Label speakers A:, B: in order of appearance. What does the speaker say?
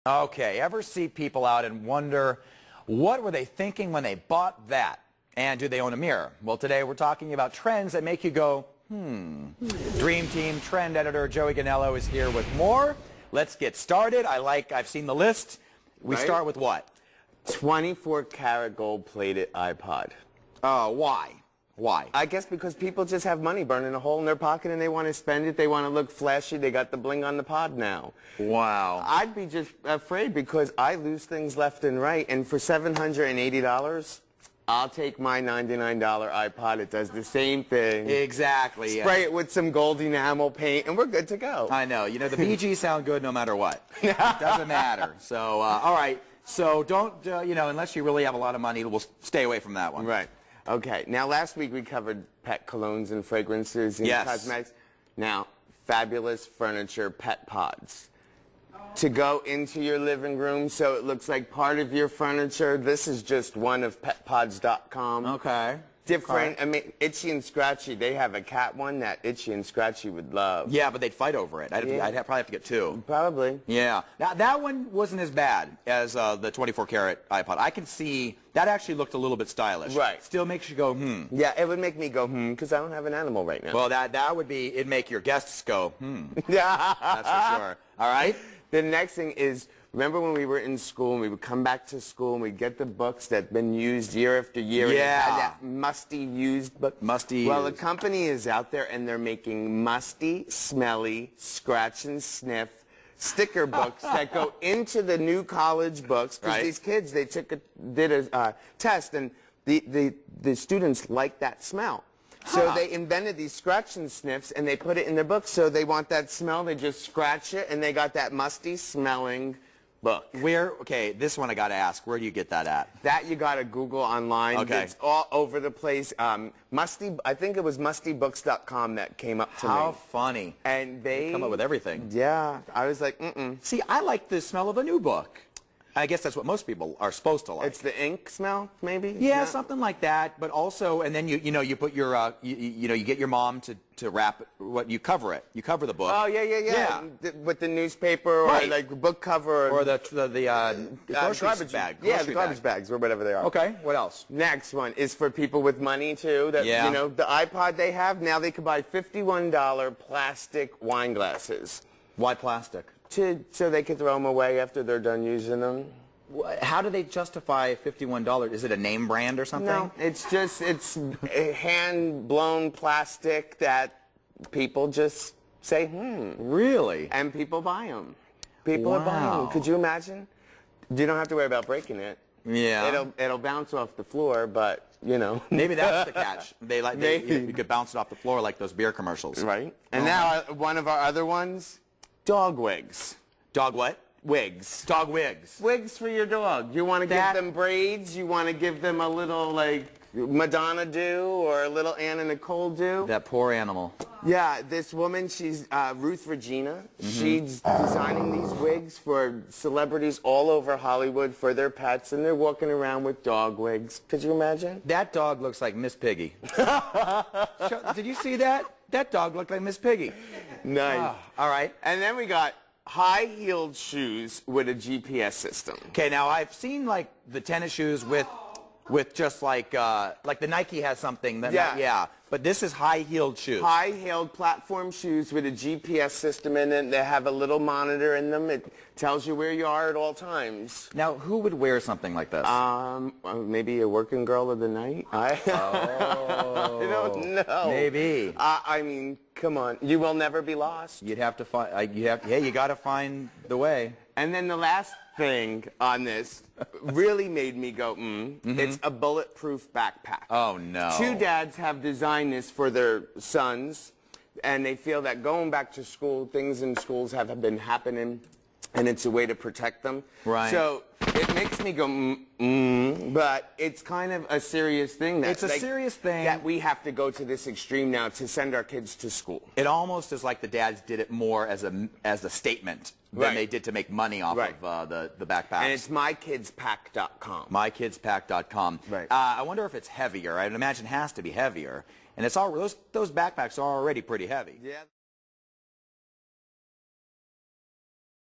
A: Okay, ever see people out and wonder what were they thinking when they bought that? And do they own a mirror? Well, today we're talking about trends that make you go, Dream Team trend editor Joey Ganello is here with more. Let's get started. I've seen the list. We start with what?
B: 24-karat gold-plated iPod.
A: Why? Why?
B: I guess because people just have money burning a hole in their pocket and they want to spend it. They want to look flashy. They got the bling on the pod now.
A: Wow.
B: I'd be just afraid because I lose things left and right. And for $780, I'll take my $99 iPod. It does the same thing.
A: Exactly.
B: Spray it with some gold enamel paint and we're good to go.
A: I know. You know, the BGs sound good no matter what. It doesn't matter. So, all right. So don't, unless you really have a lot of money, we'll stay away from that one.
B: Right. Okay, now last week we covered pet colognes and fragrances and cosmetics. Now, fabulous furniture pet pods. To go into your living room so it looks like part of your furniture. This is just one of petpods.com.
A: Okay.
B: Different, I mean, Itchy and Scratchy, they have a cat one that Itchy and Scratchy would love.
A: Yeah, but they'd fight over it. I'd probably have to get two.
B: Probably.
A: Yeah. Now, that one wasn't as bad as the 24-karat iPod. I can see that actually looked a little bit stylish.
B: Right.
A: Still makes you go,
B: Yeah, it would make me go, because I don't have an animal right now.
A: Well, that would be, it'd make your guests go,
B: Yeah.
A: That's for sure. All right?
B: The next thing is, remember when we were in school and we would come back to school and we'd get the books that had been used year after year?
A: Yeah.
B: And it had that musty used book.
A: Musty
B: Well,
A: used.
B: the company is out there and they're making musty, smelly, scratch and sniff sticker books that go into the new college books. Because these kids, they did a test and the students like that smell. So they invented these scratch and sniffs and they put it in their books. So they want that smell. They just scratch it and they got that musty smelling book.
A: Okay, this one I got to ask. Where do you get that at?
B: That you got to Google online.
A: Okay.
B: It's all over the place. I think it was mustybooks.com that came up to me.
A: How funny.
B: And they
A: come up with everything.
B: Yeah. I was like,
A: See, I like the smell of a new book. I guess that's what most people are supposed to like.
B: It's the ink smell, maybe?
A: Yeah, something like that. But also, and then you put your you get your mom to wrap you cover it. You cover the book.
B: Oh yeah. With the newspaper or like book cover
A: or the garbage bag.
B: Yeah, the garbage bags or whatever they are.
A: Okay. What else?
B: Next one is for people with money too. That you know, the iPod they have now, they could buy $51 plastic wine glasses.
A: Why plastic?
B: So they could throw them away after they're done using them.
A: How do they justify $51? Is it a name brand or something?
B: No, it's hand-blown plastic that people just say,
A: Really?
B: And people buy them. People are buying them. Could you imagine? You don't have to worry about breaking it.
A: Yeah.
B: It'll bounce off the floor, but, you know.
A: Maybe that's the catch. You could bounce it off the floor like those beer commercials.
B: Right. And now one of our other ones, dog wigs.
A: Dog what?
B: Wigs.
A: Dog wigs.
B: Wigs for your dog. You want to give them braids? You want to give them a little, like, Madonna do or a little Anna Nicole do?
A: That poor animal.
B: Yeah, this woman, she's Ruth Regina. She's designing these wigs for celebrities all over Hollywood for their pets, and they're walking around with dog wigs. Could you imagine?
A: That dog looks like Miss Piggy. Did you see that? That dog looked like Miss Piggy.
B: Nice.
A: All right.
B: And then we got high-heeled shoes with a GPS system.
A: Okay, now I've seen like the tennis shoes with just like the Nike has something that but this is high-heeled shoes.
B: High-heeled platform shoes with a GPS system in it. They have a little monitor in them. It tells you where you are at all times.
A: Now, who would wear something like this?
B: Maybe a working girl of the night. I don't know.
A: Maybe.
B: I mean, come on. You will never be lost.
A: You'd have to find. You got to find the way.
B: And then the last thing on this really made me go, It's a bulletproof backpack.
A: Oh, no.
B: Two dads have designed this for their sons, and they feel that going back to school, things in schools have been happening, and it's a way to protect them.
A: Right.
B: So it makes me go, but it's kind of a serious thing.
A: It's a serious thing.
B: That we have to go to this extreme now to send our kids to school.
A: It almost is like the dads did it more as a statement than they did to make money off of the backpacks.
B: And it's mykidspack.com.
A: Mykidspack.com.
B: Right.
A: I wonder if it's heavier. I'd imagine it has to be heavier. And it's all those backpacks are already pretty heavy.
B: Yeah.